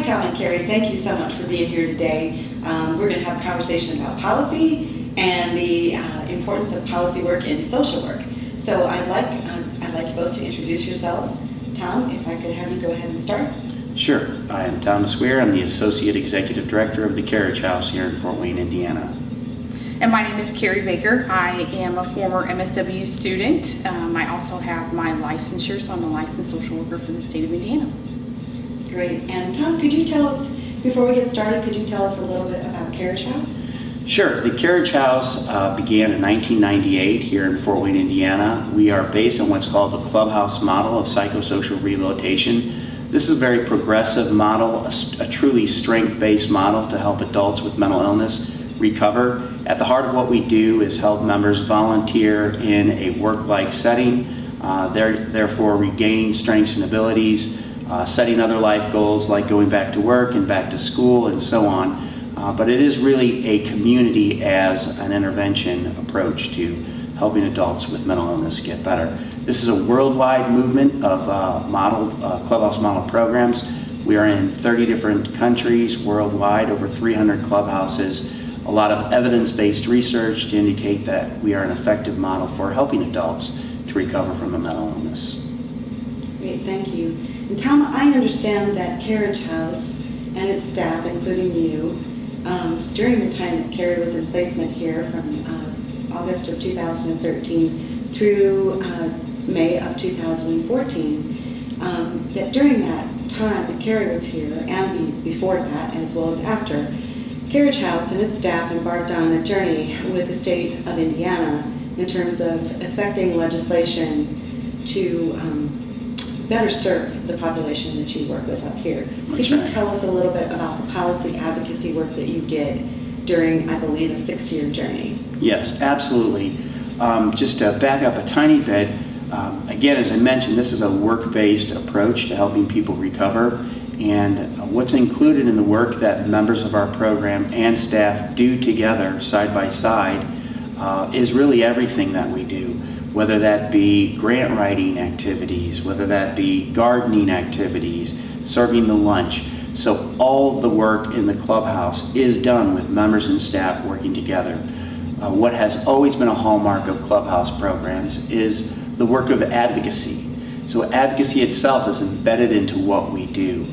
Tom and Kerri, thank you so much for being here today. We're going to have a conversation about policy and the importance of policy work in social work. So I'd like you both to introduce yourselves. Tom, if I could have you go ahead and start. Sure. I am Thomas Weir. I'm the Associate Executive Director of the Carriage House here in Fort Wayne, Indiana. And my name is Kerri Baker. I am a former MSW student. I also have my licensure, so I'm a licensed social worker for the state of Indiana. Great. And Tom, could you tell us, before we get started, could you tell us a little bit about Carriage House? Sure. The Carriage House began in 1998 here in Fort Wayne, Indiana. We are based on what's called the clubhouse model of psychosocial rehabilitation. This is a very progressive model, a truly strength-based model to help adults with mental illness recover. At the heart of what we do is help members volunteer in a work-like setting, therefore regaining strengths and abilities, setting other life goals like going back to work and back to school and so on. But it is really a community as an intervention approach to helping adults with mental illness get better. This is a worldwide movement of clubhouse model programs. We are in 30 different countries worldwide, over 300 clubhouses. A lot of evidence-based research to indicate that we are an effective model for helping adults to recover from a mental illness. Great, thank you. And Tom, I understand that Carriage House and its staff, including you, during the time that Kerri was in placement here from August of 2013 through May of 2014, that during that time that Kerri was here and before that as well as after, Carriage House and its staff embarked on a journey with the state of Indiana in terms of effecting legislation to better serve the population that you work with up here. Could you tell us a little bit about the policy advocacy work that you did during, I believe, a 6-year journey? Yes, absolutely. Just to back up a tiny bit, again, as I mentioned, this is a work-based approach to helping people recover. And what's included in the work that members of our program and staff do together side by side is really everything that we do, whether that be grant writing activities, whether that be gardening activities, serving the lunch. So all of the work in the clubhouse is done with members and staff working together. What has always been a hallmark of clubhouse programs is the work of advocacy. So advocacy itself is embedded into what we do.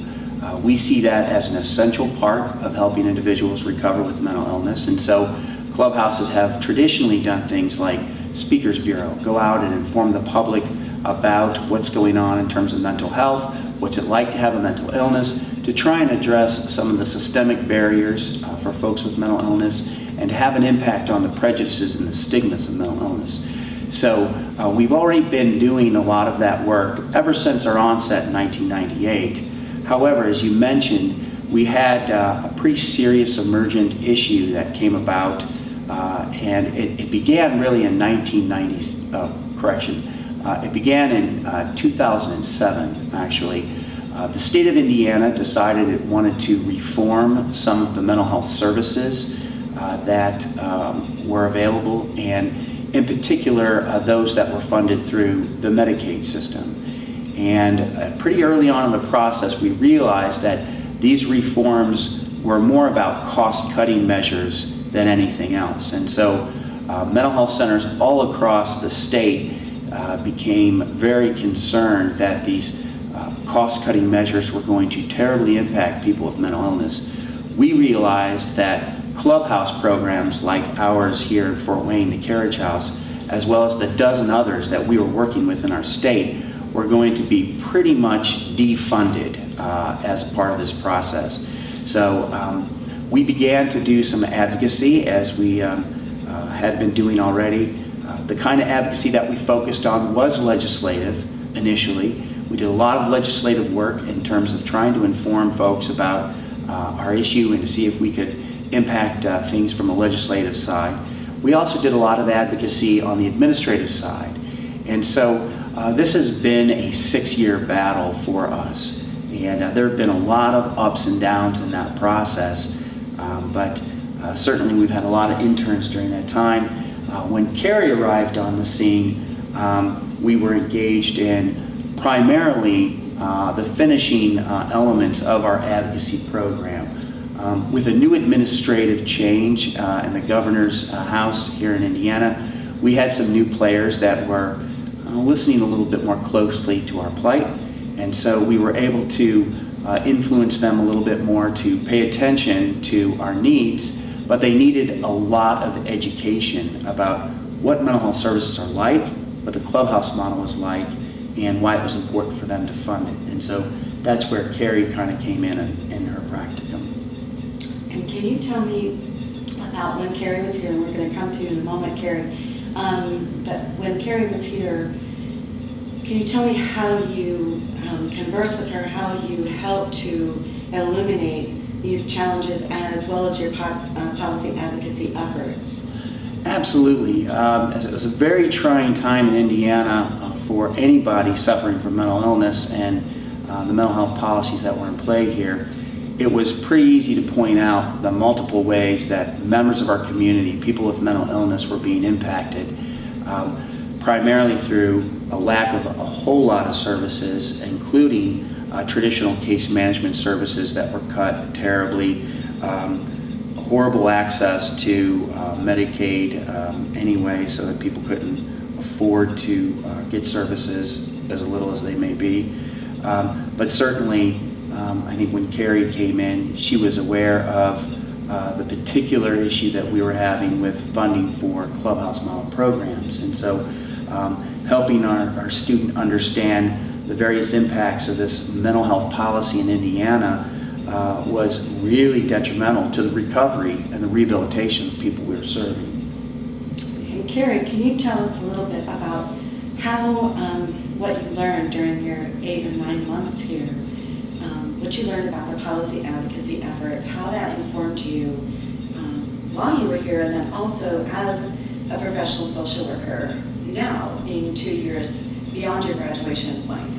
We see that as an essential part of helping individuals recover with mental illness, and so clubhouses have traditionally done things like Speakers Bureau, go out and inform the public about what's going on in terms of mental health, what's it like to have a mental illness, to try and address some of the systemic barriers for folks with mental illness and to have an impact on the prejudices and the stigmas of mental illness. So we've already been doing a lot of that work ever since our onset in 1998. However, as you mentioned, we had a pretty serious emergent issue that came about, and it began really in 1990s, it began in 2007, actually. The state of Indiana decided it wanted to reform some of the mental health services that were available, and in particular, those that were funded through the Medicaid system. And pretty early on in the process, we realized that these reforms were more about cost-cutting measures than anything else. And so mental health centers all across the state became very concerned that these cost-cutting measures were going to terribly impact people with mental illness. We realized that clubhouse programs like ours here in Fort Wayne, the Carriage House, as well as the dozen others that we were working with in our state, were going to be pretty much defunded as a part of this process. So we began to do some advocacy as we had been doing already. The kind of advocacy that we focused on was legislative initially. We did a lot of legislative work in terms of trying to inform folks about our issue and to see if we could impact things from a legislative side. We also did a lot of advocacy on the administrative side. And so this has been a 6-year battle for us. And there have been a lot of ups and downs in that process. But certainly we've had a lot of interns during that time. When Kerri arrived on the scene, we were engaged in primarily the finishing elements of our advocacy program. With a new administrative change in the governor's house here in Indiana, we had some new players that were listening a little bit more closely to our plight, and so we were able to influence them a little bit more to pay attention to our needs, but they needed a lot of education about what mental health services are like, what the clubhouse model is like, and why it was important for them to fund it. And so that's where Kerri kind of came in her practicum. And can you tell me about when Kerri was here, and we're going to come to you in a moment, Kerri, but when Kerri was here, can you tell me how you converse with her, how you help to illuminate these challenges as well as your policy advocacy efforts? Absolutely. It was a very trying time in Indiana for anybody suffering from mental illness and the mental health policies that were in play here. It was pretty easy to point out the multiple ways that members of our community, people with mental illness, were being impacted, primarily through a lack of a whole lot of services, including traditional case management services that were cut terribly, horrible access to Medicaid anyway, so that people couldn't afford to get services, as little as they may be. But certainly, I think when Kerri came in, she was aware of the particular issue that we were having with funding for clubhouse model programs. And so helping our student understand the various impacts of this mental health policy in Indiana was really detrimental to the recovery and the rehabilitation of people we were serving. And Kerri, can you tell us a little bit about how, what you learned during your 8 or 9 months here, what you learned about the policy advocacy efforts, how that informed you while you were here, and then also as a professional social worker now, being 2 years beyond your graduation point?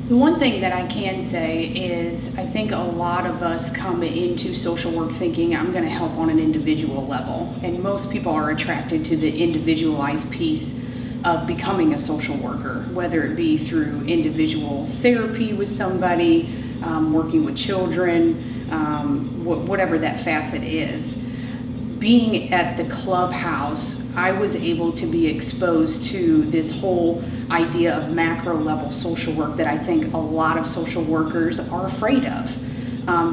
The one thing that I can say is I think a lot of us come into social work thinking I'm going to help on an individual level, and most people are attracted to the individualized piece of becoming a social worker, whether it be through individual therapy with somebody, working with children, whatever that facet is. Being at the clubhouse, I was able to be exposed to this whole idea of macro level social work that I think a lot of social workers are afraid of.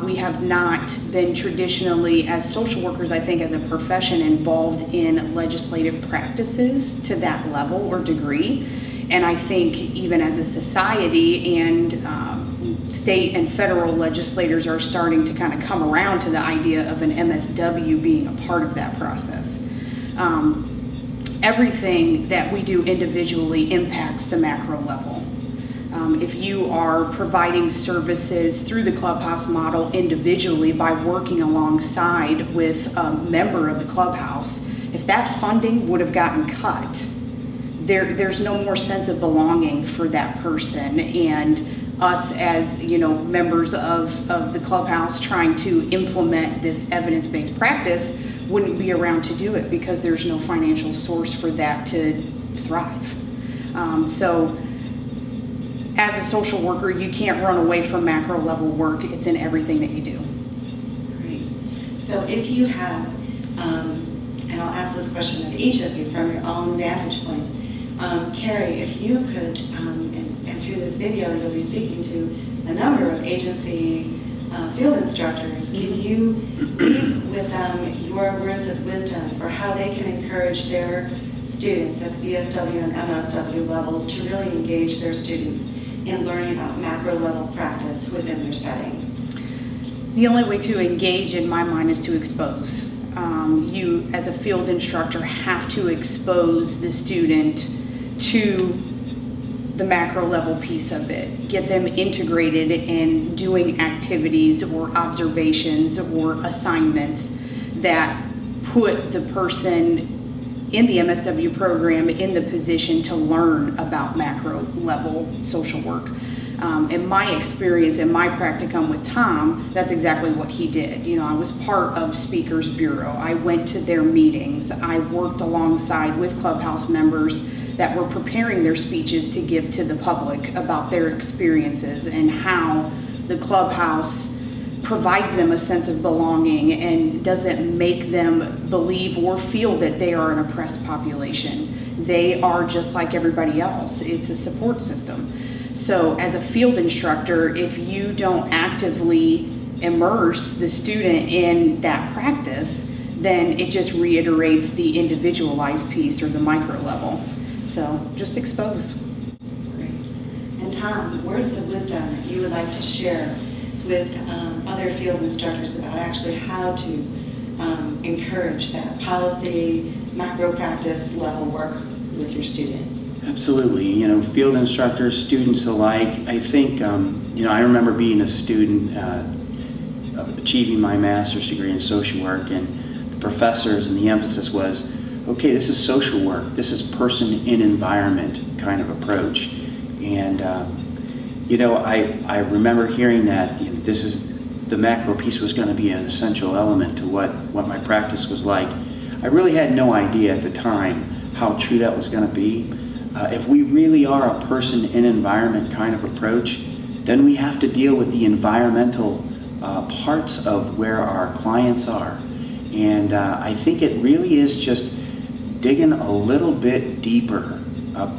We have not been traditionally, as social workers, I think as a profession, involved in legislative practices to that level or degree. And I think even as a society and state and federal legislators are starting to kind of come around to the idea of an MSW being a part of that process. Everything that we do individually impacts the macro level. If you are providing services through the clubhouse model individually by working alongside with a member of the clubhouse, if that funding would have gotten cut, there's no more sense of belonging for that person. And us as members of the clubhouse trying to implement this evidence-based practice wouldn't be around to do it because there's no financial source for that to thrive. So as a social worker, you can't run away from macro level work. It's in everything that you do. Great. So if you have, and I'll ask this question of each of you from your own vantage points, Kerri, if you could, and through this video you'll be speaking to a number of agency field instructors, can you leave with them your words of wisdom for how they can encourage their students at the BSW and MSW levels to really engage their students in learning about macro level practice within their setting? The only way to engage, in my mind, is to expose. You, as a field instructor, have to expose the student to the macro level piece of it. Get them integrated in doing activities or observations or assignments that put the person in the MSW program in the position to learn about macro level social work. In my experience, in my practicum with Tom, that's exactly what he did. I was part of Speakers Bureau. I went to their meetings. I worked alongside with clubhouse members that were preparing their speeches to give to the public about their experiences and how the clubhouse provides them a sense of belonging and doesn't make them believe or feel that they are an oppressed population. They are just like everybody else. It's a support system. So as a field instructor, if you don't actively immerse the student in that practice, then it just reiterates the individualized piece or the micro level. So just expose. Great. And Tom, words of wisdom that you would like to share with other field instructors about actually how to encourage that policy, macro practice level work with your students? Absolutely. You know, field instructors, students alike, I think, you know, I remember being a student achieving my master's degree in social work, and the professors and the emphasis was, okay, this is social work, this is person in environment kind of approach. And you know, I remember hearing that, you know, this is, the macro piece was going to be an essential element to what my practice was like. I really had no idea at the time how true that was going to be. If we really are a person in environment kind of approach, then we have to deal with the environmental parts of where our clients are. And I think it really is just digging a little bit deeper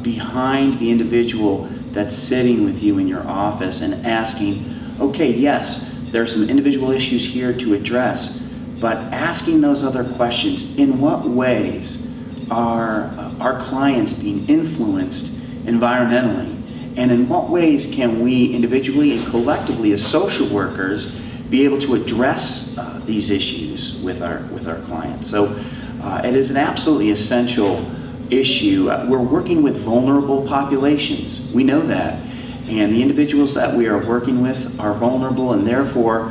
behind the individual that's sitting with you in your office and asking, okay, yes, there are some individual issues here to address, but asking those other questions, in what ways are our clients being influenced environmentally? And in what ways can we individually and collectively as social workers be able to address these issues with our clients? So it is an absolutely essential issue. We're working with vulnerable populations. We know that. And the individuals that we are working with are vulnerable and therefore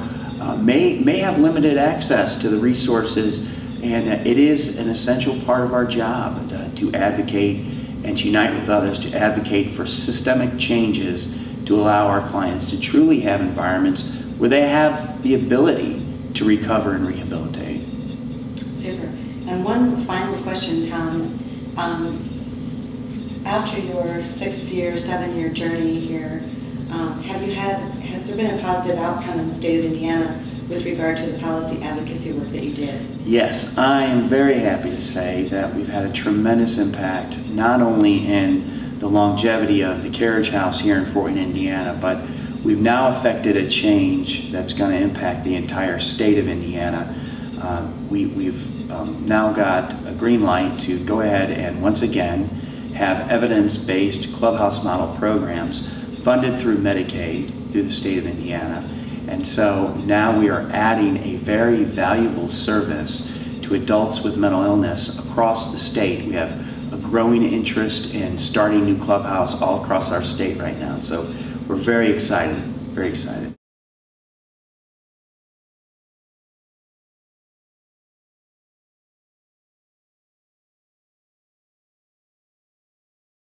may have limited access to the resources. And it is an essential part of our job to advocate and to unite with others to advocate for systemic changes to allow our clients to truly have environments where they have the ability to recover and rehabilitate. Super. And one final question, Tom. After your 6-year, 7-year journey here, has there been a positive outcome in the state of Indiana with regard to the policy advocacy work that you did? Yes, I am very happy to say that we've had a tremendous impact, not only in the longevity of the Carriage House here in Fort Wayne, Indiana, but we've now effected a change that's going to impact the entire state of Indiana. We've now got a green light to go ahead and once again have evidence-based clubhouse model programs funded through Medicaid through the state of Indiana. And so now we are adding a very valuable service to adults with mental illness across the state. We have a growing interest in starting new clubhouse all across our state right now. So we're very excited, very excited.